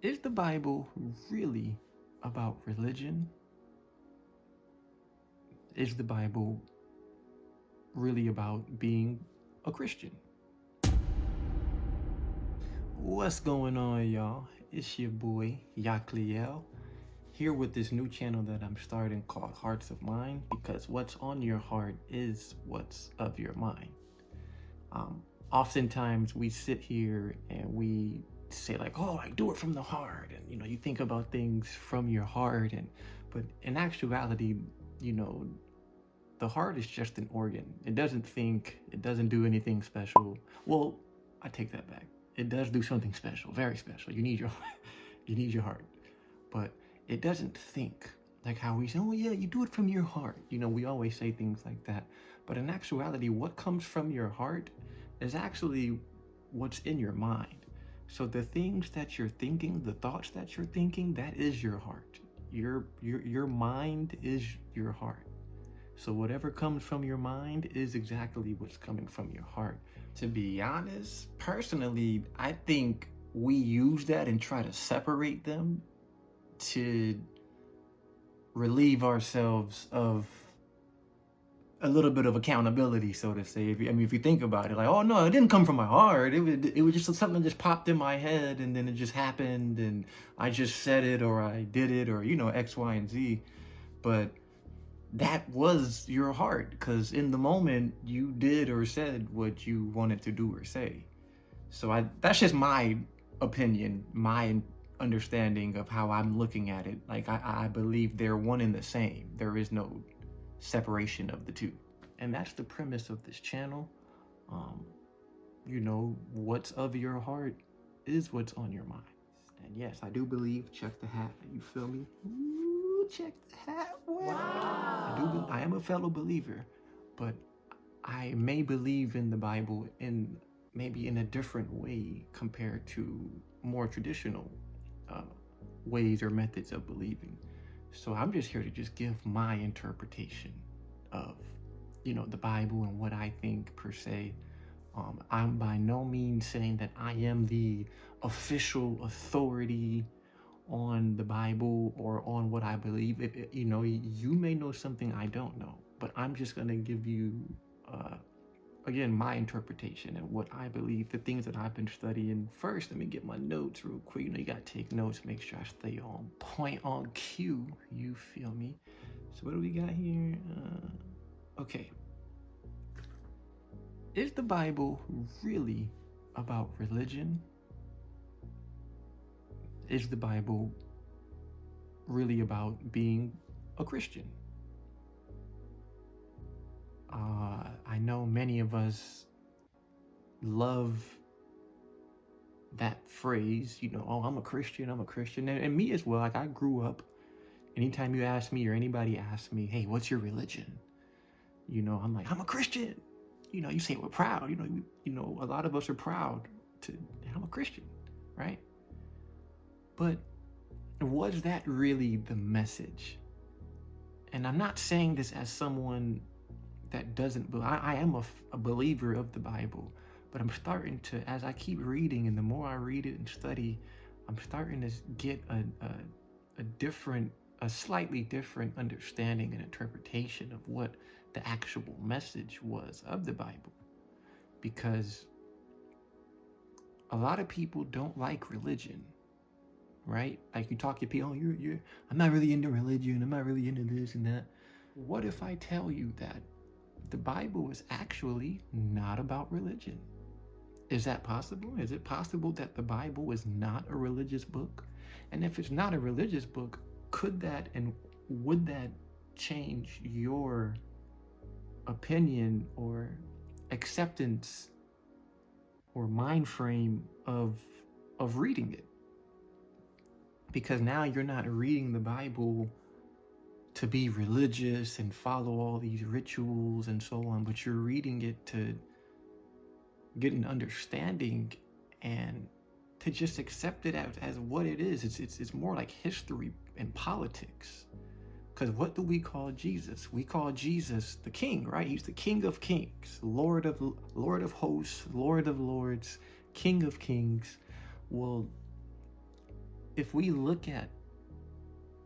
Is the Bible really about religion? Is the Bible really about being a Christian? What's going on, y'all? It's your boy, Yakliel, here with this new channel that I'm starting called Hearts of Mind, because what's on your heart is what's of your mind. Oftentimes we sit here and we say like, oh, like do it from the heart, and you think about things from your heart, but in actuality, the heart is just an organ. It doesn't think, it doesn't do anything special. Well, I take that back. It does do something special, very special. You need your heart, but it doesn't think like how we say, oh yeah, you do it from your heart. We always say things like that, but in actuality, what comes from your heart is actually what's in your mind. So the things that you're thinking, the thoughts that you're thinking, that is your heart. Your mind is your heart. So whatever comes from your mind is exactly what's coming from your heart. To be honest, personally, I think we use that and try to separate them to relieve ourselves of a little bit of accountability, so to say. If you think about it, like, oh no, it didn't come from my heart. It was just something that just popped in my head, and then it just happened, and I just said it, or I did it, or X, Y, and Z. But that was your heart, because in the moment you did or said what you wanted to do or say. So that's just my opinion, my understanding of how I'm looking at it. Like I believe they're one and the same. There is no separation of the two. And that's the premise of this channel. What's of your heart is what's on your mind. And yes, I do believe, check the hat, you feel me? Ooh, check the hat. Wow. I am a fellow believer, but I may believe in the Bible maybe in a different way compared to more traditional ways or methods of believing. So I'm just here to just give my interpretation of, the Bible and what I think per se. I'm by no means saying that I am the official authority on the Bible or on what I believe. You may know something I don't know, but I'm just going to give you, again, my interpretation and what I believe, the things that I've been studying. First, let me get my notes real quick. You got to take notes, make sure I stay on point, on cue. You feel me? So what do we got here? Okay. Is the Bible really about religion? Is the Bible really about being a Christian? I know many of us love that phrase, oh, I'm a Christian, and me as well. Like I grew up, anytime you ask me or anybody asks me, hey, what's your religion? I'm like, I'm a Christian. You say it with proud, a lot of us are proud I'm a Christian, right? But was that really the message? And I'm not saying this as someone that doesn't believe. I am a believer of the Bible, but I'm starting to, as I keep reading, and the more I read it and study, I'm starting to get a slightly different understanding and interpretation of what the actual message was of the Bible. Because a lot of people don't like religion, right? Like you talk to people, oh, I'm not really into religion, I'm not really into this and that. What if I tell you that the Bible is actually not about religion? Is that possible? Is it possible that the Bible is not a religious book? And if it's not a religious book, could that and would that change your opinion or acceptance or mind frame of reading it? Because now you're not reading the Bible to be religious and follow all these rituals and so on, but you're reading it to get an understanding and to just accept it as what it is. It's more like history and politics. Because what do we call Jesus? We call Jesus the King, right? He's the King of Kings, Lord of Hosts, Lord of Lords, King of Kings. Well, if we look at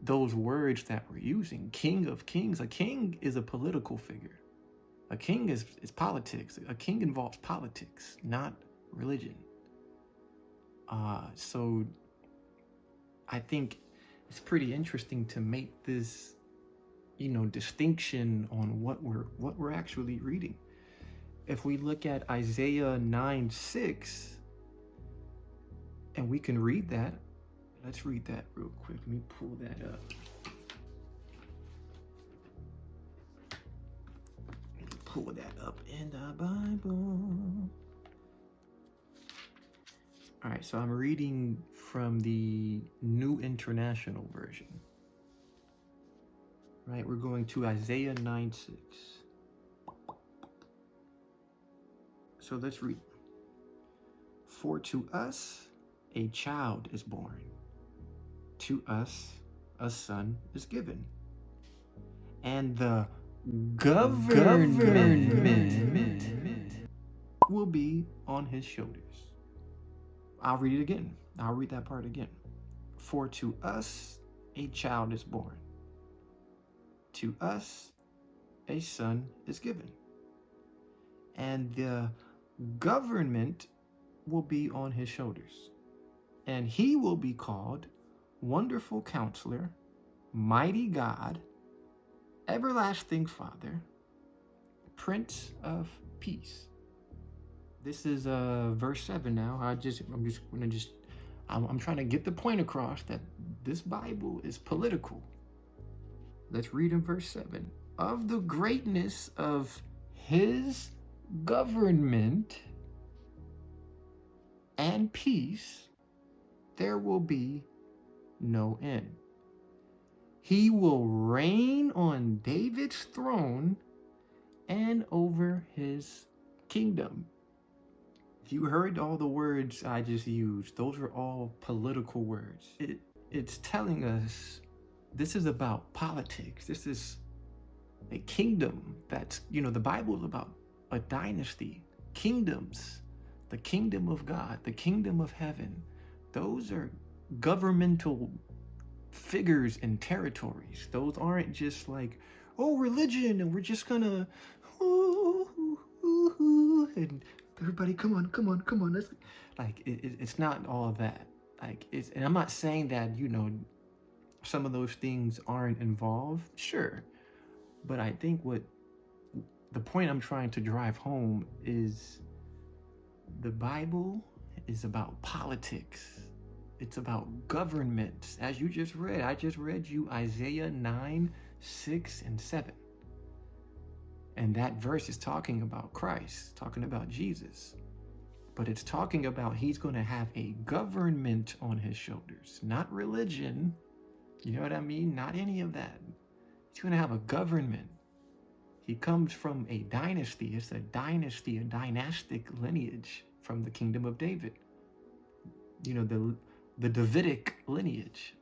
those words that we're using, King of Kings, a king is a political figure. A king is politics. A king involves politics, not religion. So I think it's pretty interesting to make this, distinction on what we're actually reading. If we look at Isaiah 9:6, and we can read that. Let's read that real quick. Let me pull that up. Pull that up in the Bible. All right, so I'm reading from the New International Version. Right, we're going to Isaiah 9:6. So let's read. For to us a child is born, to us a son is given, and the government will be on his shoulders. I'll read it again. I'll read that part again. For to us a child is born, to us a son is given, and the government will be on his shoulders. And he will be called Wonderful Counselor, Mighty God, Everlasting Father, Prince of Peace. This is verse 7 now. I'm trying to get the point across that this Bible is political. Let's read in verse 7. Of the greatness of his government and peace, there will be no end. He will reign on David's throne and over his kingdom. If you heard all the words I just used, those are all political words. It's telling us this is about politics. This is a kingdom that's, the Bible is about a dynasty, kingdoms, the kingdom of God, the kingdom of heaven. Those are governmental figures and territories. Those aren't just like, religion, and we're just gonna, and everybody, come on. Let's, it's not all of that. And I'm not saying that, some of those things aren't involved. Sure. But I think the point I'm trying to drive home is the Bible is about politics. It's about government. As you just read, I just read you Isaiah 9:6 and 7. And that verse is talking about Christ, talking about Jesus. But it's talking about he's going to have a government on his shoulders, not religion. You know what I mean? Not any of that. He's going to have a government. He comes from a dynasty. It's a dynasty, a dynastic lineage from the kingdom of David. The Davidic lineage.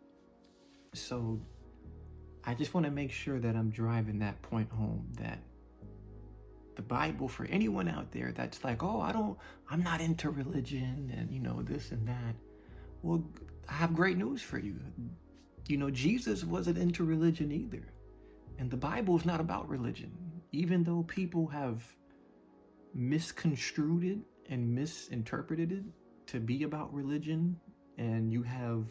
So I just want to make sure that I'm driving that point home, that the Bible, for anyone out there that's like, I'm not into religion and, this and that. Well, I have great news for you. Jesus wasn't into religion either. And the Bible is not about religion. Even though people have misconstrued it and misinterpreted it to be about religion, and you have,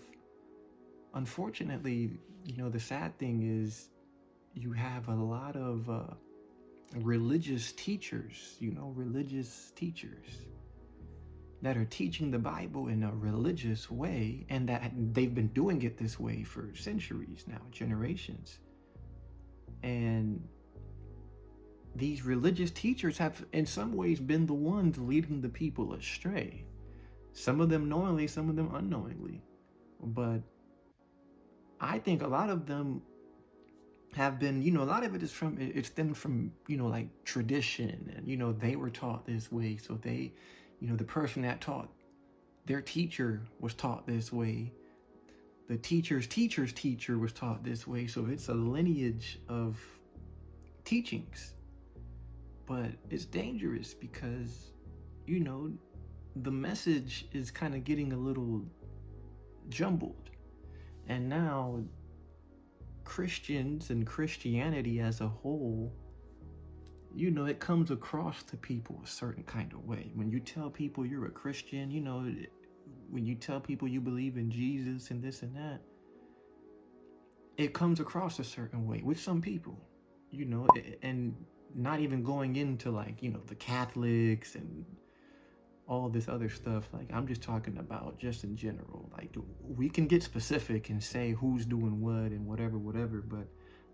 unfortunately, the sad thing is you have a lot of religious teachers that are teaching the Bible in a religious way, and that they've been doing it this way for centuries now, generations. And these religious teachers have in some ways been the ones leading the people astray. Some of them knowingly, some of them unknowingly. But I think a lot of them have been, a lot of it is stemmed from, like tradition, and, they were taught this way. So they, the person that taught their teacher was taught this way. The teacher's teacher's teacher was taught this way. So it's a lineage of teachings. But it's dangerous because, the message is kind of getting a little jumbled. And now Christians and Christianity as a whole, you know, it comes across to people a certain kind of way. When you tell people you're a Christian, you know, when you tell people you believe in Jesus and this and that, it comes across a certain way with some people, you know, and not even going into like, you know, the Catholics and all this other stuff. Like, I'm just talking about just in general. Like, we can get specific and say who's doing what and whatever, but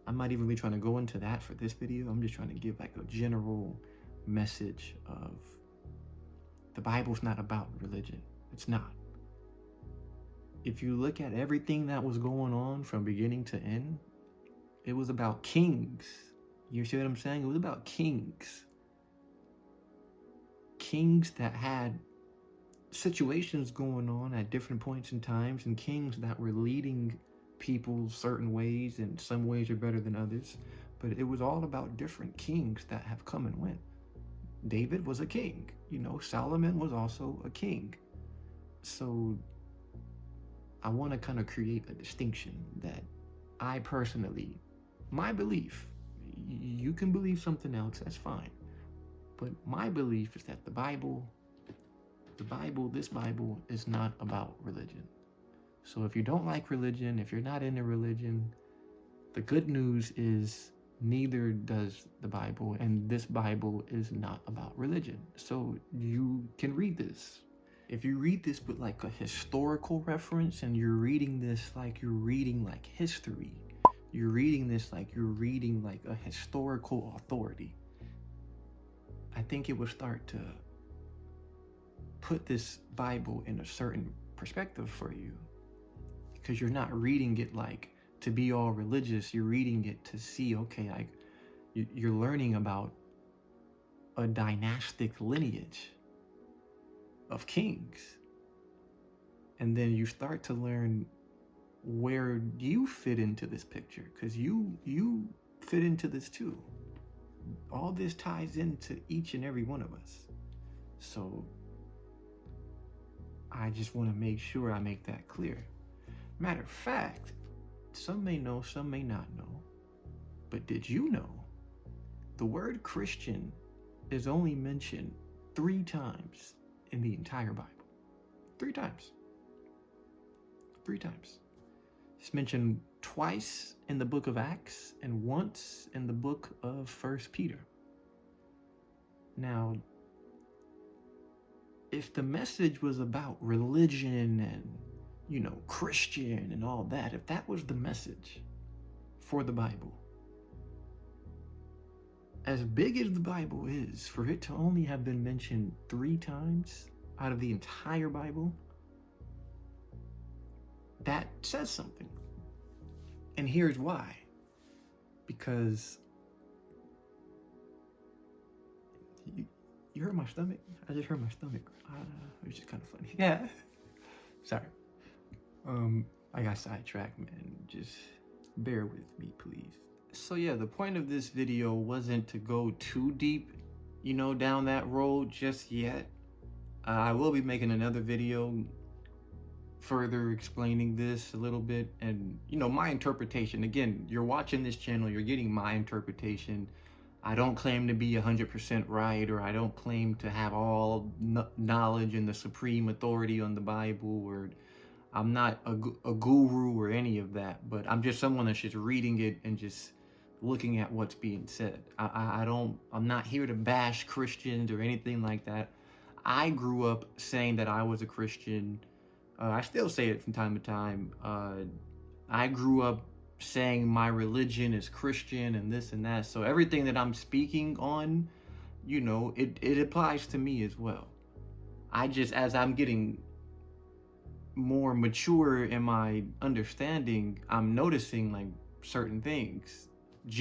I'm not even really trying to go into that for this video. I'm just trying to give like a general message of the Bible's not about religion. It's not. If you look at everything that was going on from beginning to end, it was about kings. You see what I'm saying? It was about kings. Kings that had situations going on at different points in times, and kings that were leading people certain ways, and some ways are better than others. But it was all about different kings that have come and went. David was a king. You know, Solomon was also a king. So I want to kind of create a distinction that I personally, my belief, you can believe something else, that's fine. But my belief is that this Bible is not about religion. So if you don't like religion, if you're not into religion, the good news is neither does the Bible, and this Bible is not about religion. So you can read this. If you read this with like a historical reference, and you're reading this like you're reading like history, you're reading this like you're reading like a historical authority, I think it will start to put this Bible in a certain perspective for you, because you're not reading it like to be all religious. You're reading it to see, okay, like you're learning about a dynastic lineage of kings, and then you start to learn where you fit into this picture, because you fit into this too. All this ties into each and every one of us. So I just want to make sure I make that clear. Matter of fact, some may know, some may not know, but did you know the word Christian is only mentioned 3 times in the entire Bible? 3 times. 3 times. It's mentioned twice in the book of Acts and once in the book of 1 Peter. Now, if the message was about religion and, you know, Christian and all that, if that was the message for the Bible, as big as the Bible is, for it to only have been mentioned 3 times out of the entire Bible, that says something. And here's why. Because you heard my stomach? I just heard my stomach. Which is kind of funny. Yeah. Sorry. I got sidetracked, man. Just bear with me, please. So yeah, the point of this video wasn't to go too deep, you know, down that road just yet. I will be making another video further explaining this a little bit, and, you know, my interpretation. Again, you're watching this channel, you're getting my interpretation. I don't claim to be 100% right, or I don't claim to have all knowledge and the supreme authority on the Bible, or I'm not a guru or any of that, but I'm just someone that's just reading it and just looking at what's being said. I'm not here to bash Christians or anything like that. I grew up saying that I was a Christian. I still say it from time to time. I grew up saying my religion is Christian and this and that. So everything that I'm speaking on, you know, it applies to me as well. I just, as I'm getting more mature in my understanding, I'm noticing like certain things.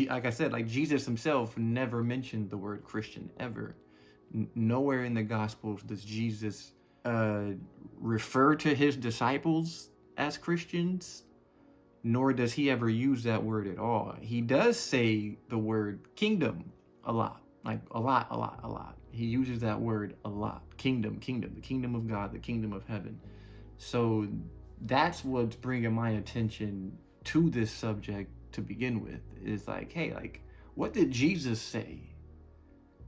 Like I said, like Jesus himself never mentioned the word Christian ever. Nowhere in the Gospels does Jesus refer to his disciples as Christians, nor does he ever use that word at all. He does say the word kingdom a lot, like a lot. He uses that word a lot. Kingdom, the kingdom of God, the kingdom of heaven. So that's what's bringing my attention to this subject to begin with, is like, hey, like, what did Jesus say?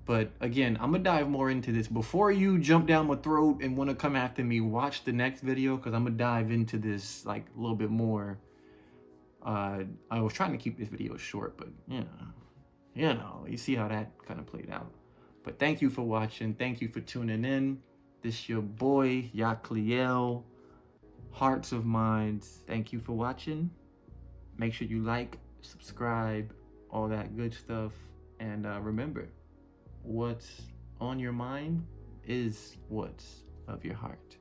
But again, I'm gonna dive more into this. Before you jump down my throat and want to come after me, watch the next video, because I'm gonna dive into this like a little bit more. I was trying to keep this video short, but you see how that kind of played out. But thank you for watching. Thank you for tuning in. This your boy Yakliel, Hearts of Minds. Thank you for watching. Make sure you like, subscribe, all that good stuff, and remember, what's on your mind is what's of your heart.